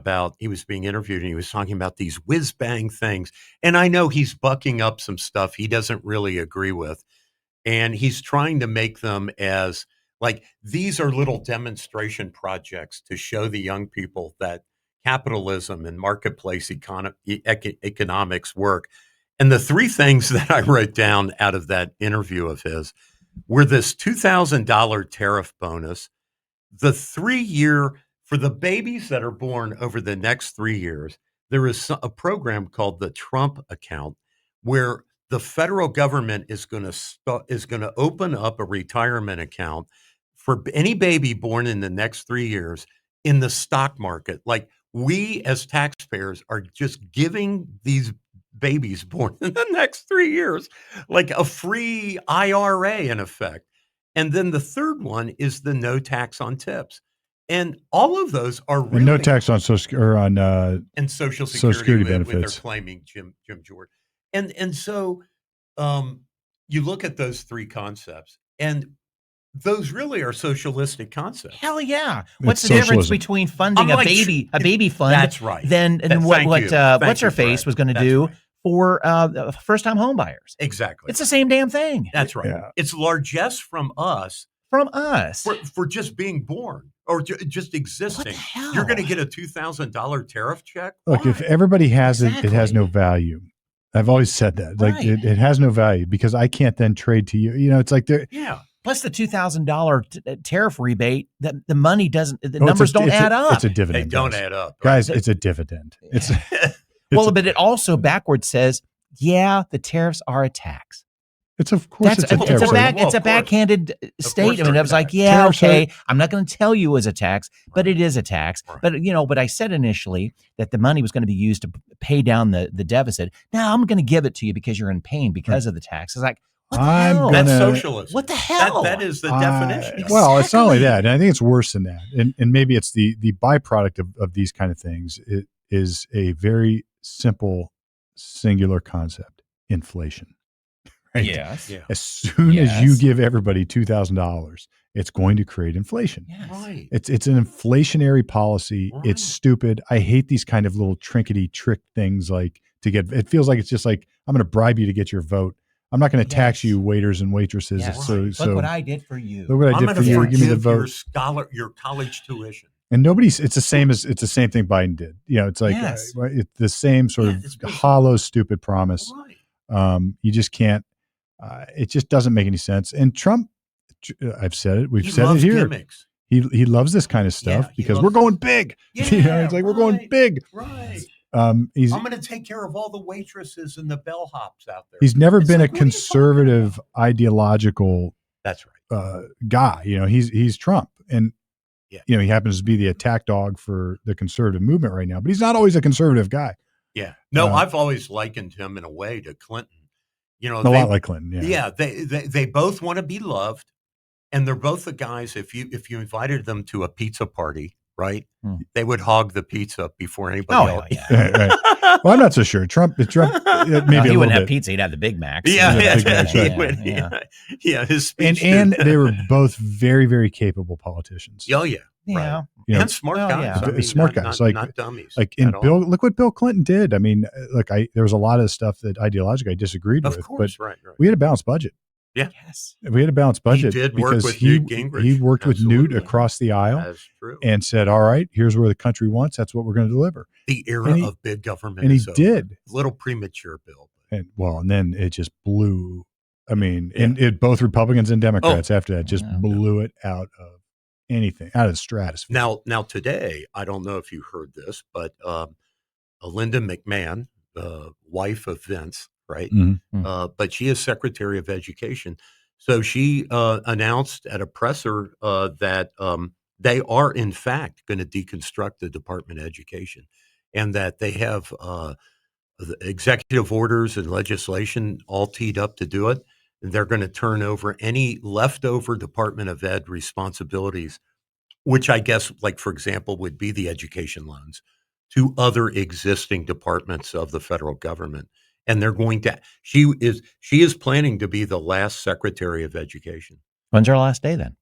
interviewed, and he was talking about these whiz bang things. And I know he's bucking up some stuff he doesn't really agree with, and he's trying to make them as like, these are little demonstration projects to show the young people that capitalism and marketplace economics work. And the three things that I wrote down out of that interview of his were this $2,000 tariff bonus, the 3-year for the babies that are born over the next 3 years. There is a program called the Trump account where the federal government is going to open up a retirement account for any baby born in the next 3 years in the stock market. Like, we as taxpayers are just giving these babies born in the next 3 years like a free IRA in effect. And then the third one is the no tax on tips. And all of those are really, and no tax on Social Security benefits. They're claiming Jim Jordan. And so you look at those three concepts, and those really are socialistic concepts. Hell yeah! What's the difference between funding a baby fund? That's right. Than what what's her face was going to do for first time home buyers? Exactly. It's the same damn thing. That's right. Yeah. It's largesse from us for just being born or just existing. What the hell? You're going to get a $2,000 tariff check. Look, if everybody has it, it has no value. I've always said that. Like, it has no value because I can't then trade to you. It's like Plus the $2,000 tariff rebate, the money doesn't. The numbers don't add up. It's a dividend. They don't add up, guys. It's a dividend. It's but it also backwards says, the tariffs are a tax. It's of course it's a backhanded statement. I was like, I'm not going to tell you as a tax, but it is a tax. Right. But I said initially that the money was going to be used to pay down the deficit. Now I'm going to give it to you because you're in pain because of the tax. It's like, what the hell? That's socialism. What the hell? That is the definition. Exactly. Well, it's not only that, and I think it's worse than that. And maybe it's the byproduct of these kind of things. It is a very simple, singular concept: inflation. Right? Yes. Yeah. As soon as you give everybody $2,000, it's going to create inflation. Yes. Right. It's an inflationary policy. Right. It's stupid. I hate these kind of little trinkety trick things. Like it feels like it's just like, I'm going to bribe you to get your vote. I'm not going to tax you, waiters and waitresses. Yes. So look what I did for you. Look what I did for you. Give me the vote. Your college tuition. And it's the same thing Biden did. It's like it's the same sort of hollow, stupid promise. Right. You just can't. It just doesn't make any sense. And Trump, I've said it. We've said it here. Gimmicks. He loves this kind of stuff because we're going big. It's like we're going big. Right. I'm going to take care of all the waitresses and the bellhops out there. He's never been a conservative, ideological. That's right. Guy. He's Trump, and he happens to be the attack dog for the conservative movement right now. But he's not always a conservative guy. Yeah. No, I've always likened him in a way to Clinton. A lot like Clinton. Yeah. They both want to be loved, and they're both the guys. If you invited them to a pizza party, right, they would hog the pizza before anybody else. Yeah. Right. Well, I'm not so sure. Trump maybe he wouldn't have pizza. He'd have the Big Macs. Yeah. His speech and they were both very, very capable politicians. Oh yeah. Yeah. Right. And smart guys. I mean, smart guys, not dummies. Look what Bill Clinton did. I mean, there was a lot of stuff that ideologically I disagreed with, but right. We had a balanced budget. Yeah. Yes. We had a balanced budget. He did work with Newt Gingrich. He worked with Newt across the aisle. That's true. And said, all right, here's where the country wants. That's what we're going to deliver. The era of big government. And he A did. little premature, Bill. And then it just blew. I mean, and both Republicans and Democrats after that just blew it out of anything out of the stratosphere. Now today, I don't know if you heard this, but Linda McMahon, wife of Vince, right? But she is Secretary of Education. So she announced at a presser that they are, in fact, going to deconstruct the Department of Education, and that they have the executive orders and legislation all teed up to do it. And they're going to turn over any leftover Department of Ed responsibilities, which I guess, like, for example, would be the education loans, to other existing departments of the federal government. And they're going to, she is planning to be the last Secretary of Education. When's her last day then?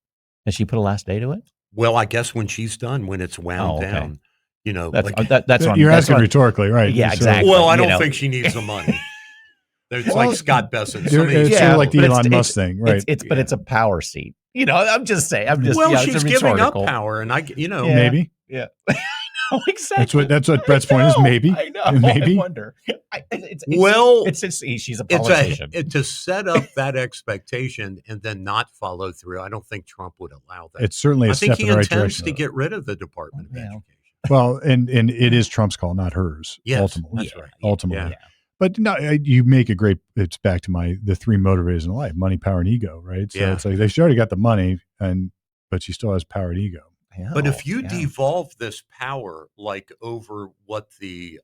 Has she put a last day to it? Well, I guess when she's done, when it's wound down, you know. That's you're asking rhetorically, right? Yeah, exactly. Well, I don't think she needs the money. It's like Scott Besson. It's sort of like the Elon Musk thing, right? But it's a power seat. You know, I'm just saying. She's giving up power, and maybe. Yeah. No, exactly. That's what Brett's point is. Maybe. I know. Maybe. I wonder. She's a politician. To set up that expectation and then not follow through, I don't think Trump would allow that. It's certainly a step in the right direction. I think he intends to get rid of the Department of Education. Well, and it is Trump's call, not hers. Yes, ultimately. that's right. Ultimately. Yeah. But no, you make a great. It's back to the three motivators in life: money, power, and ego. Right. So it's like she already got the money, but she still has power and ego. But if you devolve this power, like over what the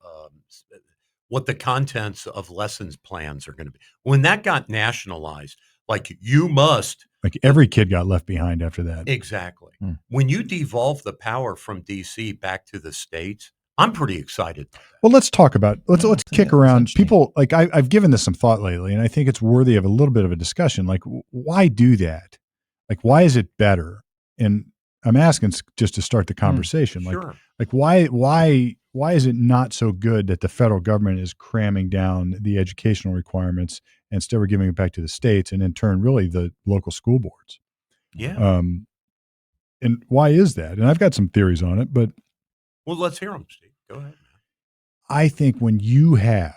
contents of lessons plans are going to be, when that got nationalized, like you must, like every kid got left behind after that. Exactly. When you devolve the power from DC back to the states, I'm pretty excited about that. Well, let's talk about let's kick around people. Like I've given this some thought lately, and I think it's worthy of a little bit of a discussion. Like, why do that? Like, why is it better? And I'm asking just to start the conversation. Sure. Like why is it not so good that the federal government is cramming down the educational requirements and instead we're giving it back to the states and in turn really the local school boards? Yeah. And why is that? And I've got some theories on it, but well, let's hear them, Steve. Go ahead. I think when you have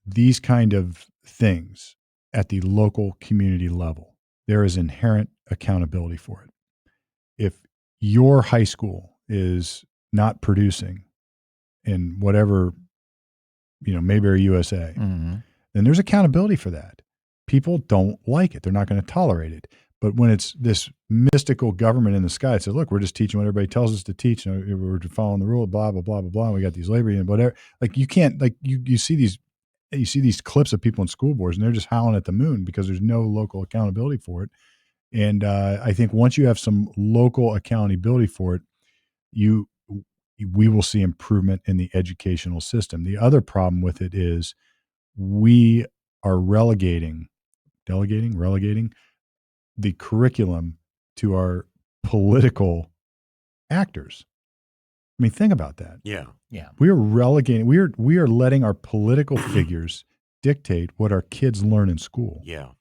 these kind of things at the local community level, there is inherent accountability for it. If your high school is not producing in whatever, Mayberry, USA, then there's accountability for that. People don't like it. They're not going to tolerate it. But when it's this mystical government in the sky that says, look, we're just teaching what everybody tells us to teach. We're following the rule, blah, blah, blah, blah, blah. And we got these labor unions, whatever. Like you can't, like you see these clips of people in school boards and they're just howling at the moon because there's no local accountability for it. And I think once you have some local accountability for it, we will see improvement in the educational system. The other problem with it is we are relegating the curriculum to our political actors. I mean, think about that. Yeah. We are relegating. We are letting our political figures dictate what our kids learn in school. Yeah.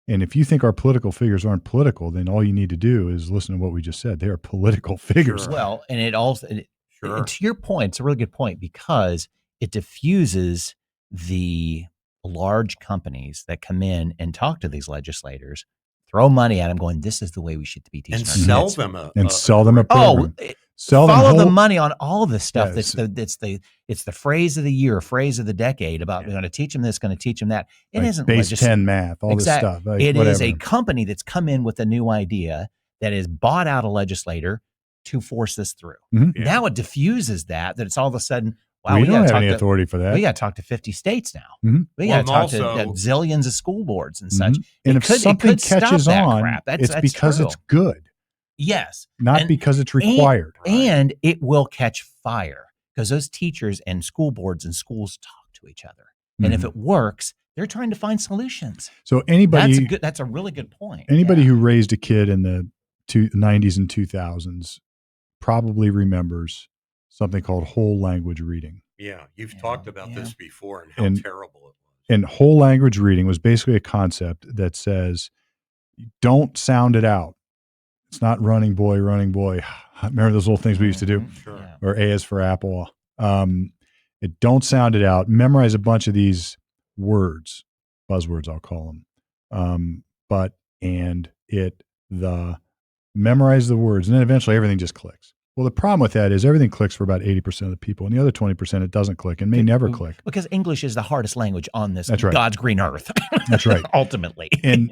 And if you think our political figures aren't political, then all you need to do is listen to what we just said. They are political figures. Sure. Well, and it also, and to your point, it's a really good point because it diffuses the large companies that come in and talk to these legislators, throw money at them, going, "This is the way we should be teaching," and sell them a program. Follow the money on all this stuff. It's the phrase of the year, phrase of the decade about we're going to teach them this, going to teach them that. It like isn't base 10 math, all this stuff. Like it whatever. is a company that's come in with a new idea that has bought out a legislator to force this through. Mm-hmm. Yeah. Now it diffuses that it's all of a sudden, wow, we don't have any authority for that. We got to talk to 50 states now. Mm-hmm. We got to talk to zillions of school boards and such. And if something catches on, it's because it's good. Yes. Not because it's required. And it will catch fire because those teachers and school boards and schools talk to each other. And if it works, they're trying to find solutions. So anybody, that's a really good point. Anybody who raised a kid in the 90s and 2000s probably remembers something called whole language reading. Yeah. You've talked about this before and how terrible it was. And whole language reading was basically a concept that says, don't sound it out. It's not running boy. Remember those little things we used to do? Sure. Or A is for apple. Don't sound it out. Memorize a bunch of these words, buzzwords I'll call them. But, and, it, the, memorize the words, and then eventually everything just clicks. Well, the problem with that is everything clicks for about 80% of the people, and the other 20% it doesn't click and may never click. Because English is the hardest language on this That's right. God's green earth. That's right. Ultimately. And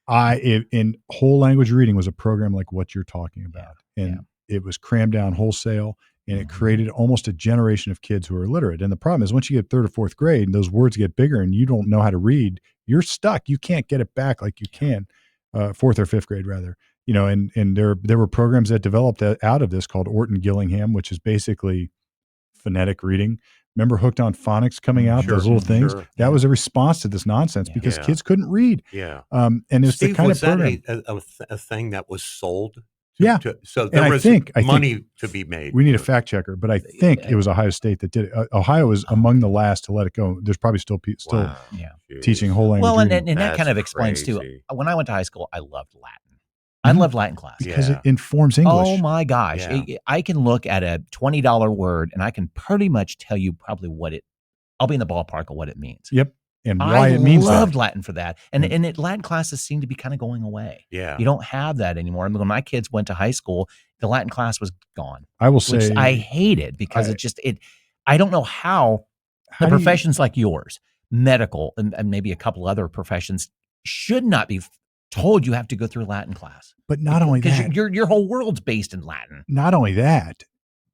in whole language reading was a program like what you're talking about. And it was crammed down wholesale, and it created almost a generation of kids who are illiterate. And the problem is once you get third or fourth grade and those words get bigger and you don't know how to read, you're stuck. You can't get it back like you can, fourth or fifth grade rather. You know, and there were programs that developed out of this called Orton Gillingham, which is basically phonetic reading. Remember Hooked on Phonics coming out, those little things? Sure. That was a response to this nonsense because kids couldn't read. Yeah. And it's the kind of program. A thing that was sold? So there was money to be made. We need a fact checker, but I think it was Ohio State that did it. Ohio was among the last to let it go. There's probably still teaching whole language. Well, and that kind of explains too. When I went to high school, I loved Latin. I loved Latin class. Because it informs English. Oh my gosh. Yeah. I can look at a $20 word and I can pretty much tell you probably I'll be in the ballpark of what it means. Yep. And why it means that. I loved Latin for that. And Latin classes seem to be kind of going away. Yeah. You don't have that anymore. I mean, when my kids went to high school, the Latin class was gone. I will say. I hated because I don't know how the professions like yours, medical and maybe a couple other professions should not be told you have to go through Latin class. But not only that. Because your whole world's based in Latin. Not only that,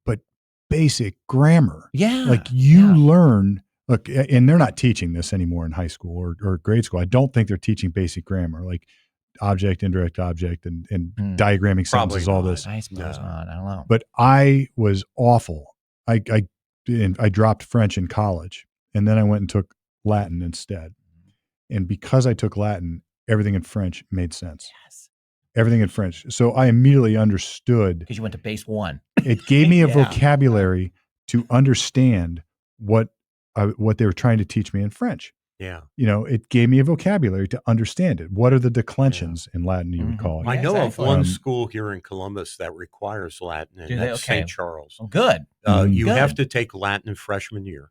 but basic grammar. Yeah. Like you learn, look, and they're not teaching this anymore in high school or grade school. I don't think they're teaching basic grammar, like object, indirect object, and diagramming sentences, all this. I suppose not. I don't know. But I was awful. I dropped French in college, and then I went and took Latin instead. And because I took Latin, everything in French made sense. Yes. Everything in French. So I immediately understood. Because you went to base one. It gave me a vocabulary to understand what they were trying to teach me in French. Yeah. You know, it gave me a vocabulary to understand it. What are the declensions in Latin, you would call it? I know of one school here in Columbus that requires Latin, and that's St. Charles. Oh, good. You have to take Latin freshman year.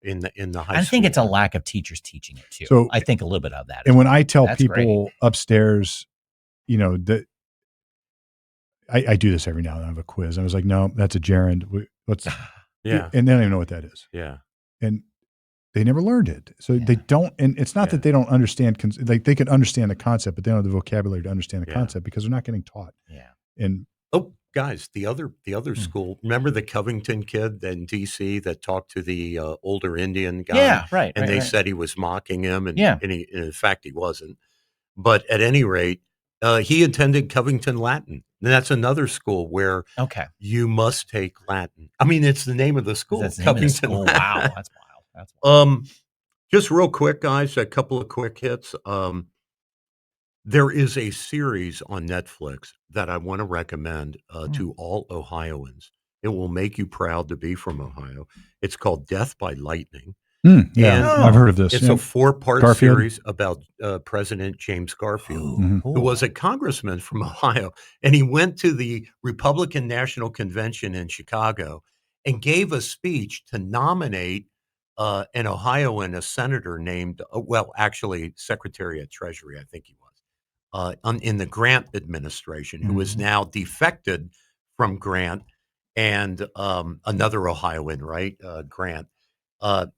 In the high school. I think it's a lack of teachers teaching it too. So I think a little bit of that. And when I tell people upstairs, you know, that I do this every now and then. I have a quiz. I was like, no, that's a gerund. Let's and they don't even know what that is. Yeah. And they never learned it. So they don't, and it's not that they don't understand, like they can understand the concept, but they don't have the vocabulary to understand the concept because they're not getting taught. Yeah. And guys, the other school. Remember the Covington kid in D.C. that talked to the older Indian guy? Yeah, right. And they said he was mocking him, and in fact he wasn't. But at any rate, he attended Covington Latin, and that's another school where you must take Latin. I mean, it's the name of the school, Covington Latin. Wow, that's wild. That's wild. Just real quick, guys, a couple of quick hits. There is a series on Netflix that I want to recommend to all Ohioans. It will make you proud to be from Ohio. It's called Death by Lightning. I've heard of this. It's a 4-part series about President James Garfield, who was a congressman from Ohio. And he went to the Republican National Convention in Chicago and gave a speech to nominate an Ohioan, a senator named, actually Secretary of Treasury, I think he was. In the Grant administration, who is now defected from Grant, and another Ohioan, right? Grant.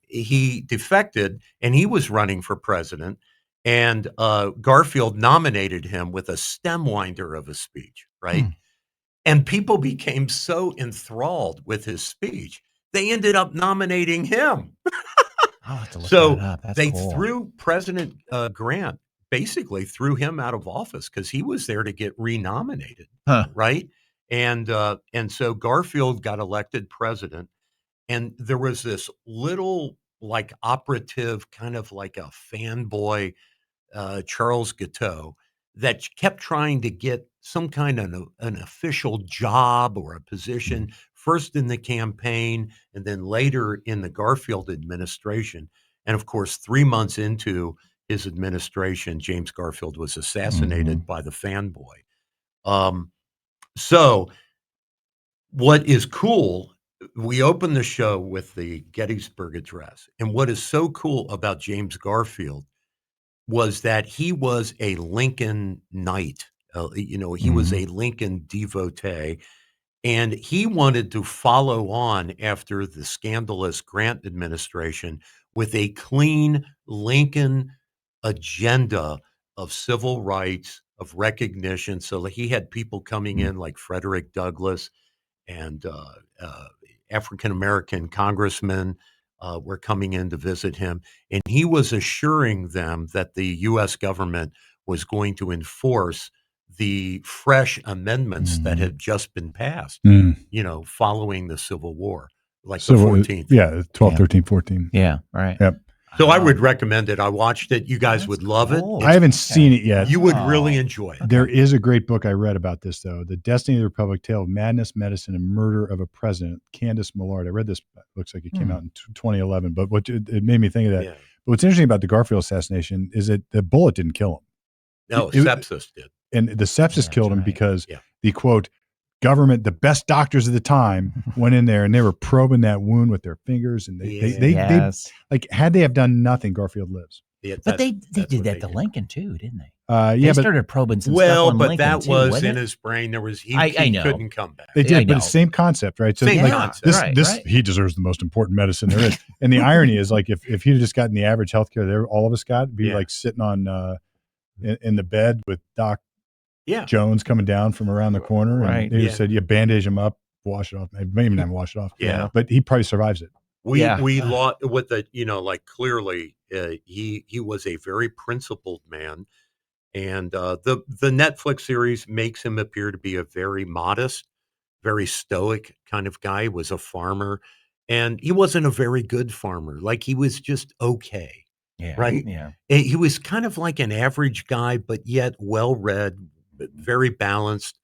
He defected, and he was running for president, and Garfield nominated him with a stem winder of a speech, right? And people became so enthralled with his speech, they ended up nominating him. So they threw President Grant, basically threw him out of office because he was there to get renominated, right? And so Garfield got elected president, and there was this little like operative, kind of like a fanboy, Charles Guiteau, that kept trying to get some kind of an official job or a position, first in the campaign and then later in the Garfield administration. And of course, 3 months into his administration, James Garfield was assassinated by the fanboy. So what is cool, we open the show with the Gettysburg Address. And what is so cool about James Garfield was that he was a Lincoln Knight. He was a Lincoln devotee, and he wanted to follow on after the scandalous Grant administration with a clean Lincoln agenda of civil rights, of recognition. So he had people coming in like Frederick Douglass and African-American congressmen were coming in to visit him. And he was assuring them that the U.S. government was going to enforce the fresh amendments that had just been passed, following the Civil War, like the 14th. Yeah, 12, 13, 14. Yeah, right. Yep. So I would recommend it. I watched it. You guys would love it. I haven't seen it yet. You would really enjoy it. There is a great book I read about this, though. The Destiny of the Republic, Tale of Madness, Medicine, and Murder of a President, Candace Millard. I read this. Looks like it came out in 2011, but it made me think of that. Yeah. But what's interesting about the Garfield assassination is that the bullet didn't kill him. No, sepsis did. And the sepsis killed him because the, quote, government, the best doctors of the time went in there and they were probing that wound with their fingers. And they like, had they have done nothing, Garfield lives. Yeah, but they did that to Lincoln too, didn't they? They started probing some stuff on but Lincoln that too, was in his brain. There was he couldn't come back. They did, but it's the same concept, right? So same concept. He deserves the most important medicine there is. And the irony is, like, if he'd have just gotten the average healthcare there, all of us got, be like sitting on in the bed with Doc Jones coming down from around the corner, and they just said, bandage him up, wash it off. Maybe not wash it off. Yeah, but he probably survives it. We lost with the clearly he was a very principled man, and the Netflix series makes him appear to be a very modest, very stoic kind of guy. He was a farmer, and he wasn't a very good farmer. Like, he was just okay. Yeah. Right. Yeah. He was kind of like an average guy, but yet well-read, very balanced.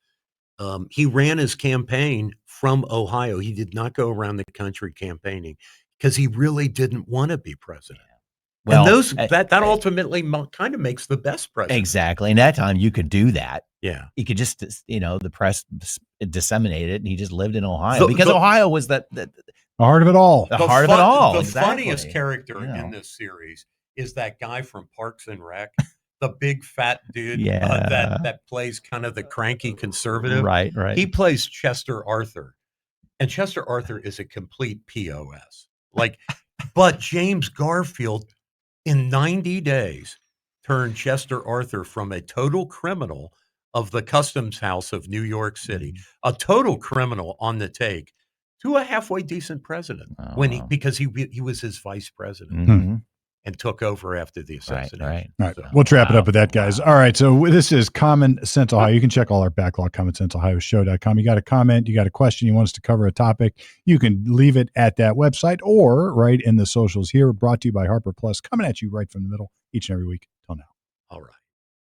He ran his campaign from Ohio. He did not go around the country campaigning because he really didn't want to be president. Well, and that ultimately kind of makes the best president. Exactly. And that time you could do that. Yeah. You could just, the press disseminated it, and he just lived in Ohio because Ohio was the heart of it all. The heart of it all. The funniest character in this series is that guy from Parks and Rec, the big fat dude that plays kind of the cranky conservative. Right. He plays Chester Arthur, and Chester Arthur is a complete POS. But James Garfield, in 90 days, turned Chester Arthur from a total criminal of the Customs House of New York City, a total criminal on the take, to a halfway decent president because he was his vice president. And took over after the assassination. Right. All right. So, we'll wrap it up with that, guys. All right. So this is Common Sense Ohio. You can check all our backlog, commonsenseohioshow.com. You got a comment, you got a question, you want us to cover a topic, you can leave it at that website or right in the socials here, brought to you by Harper Plus, coming at you right from the middle each and every week. Till now. All right.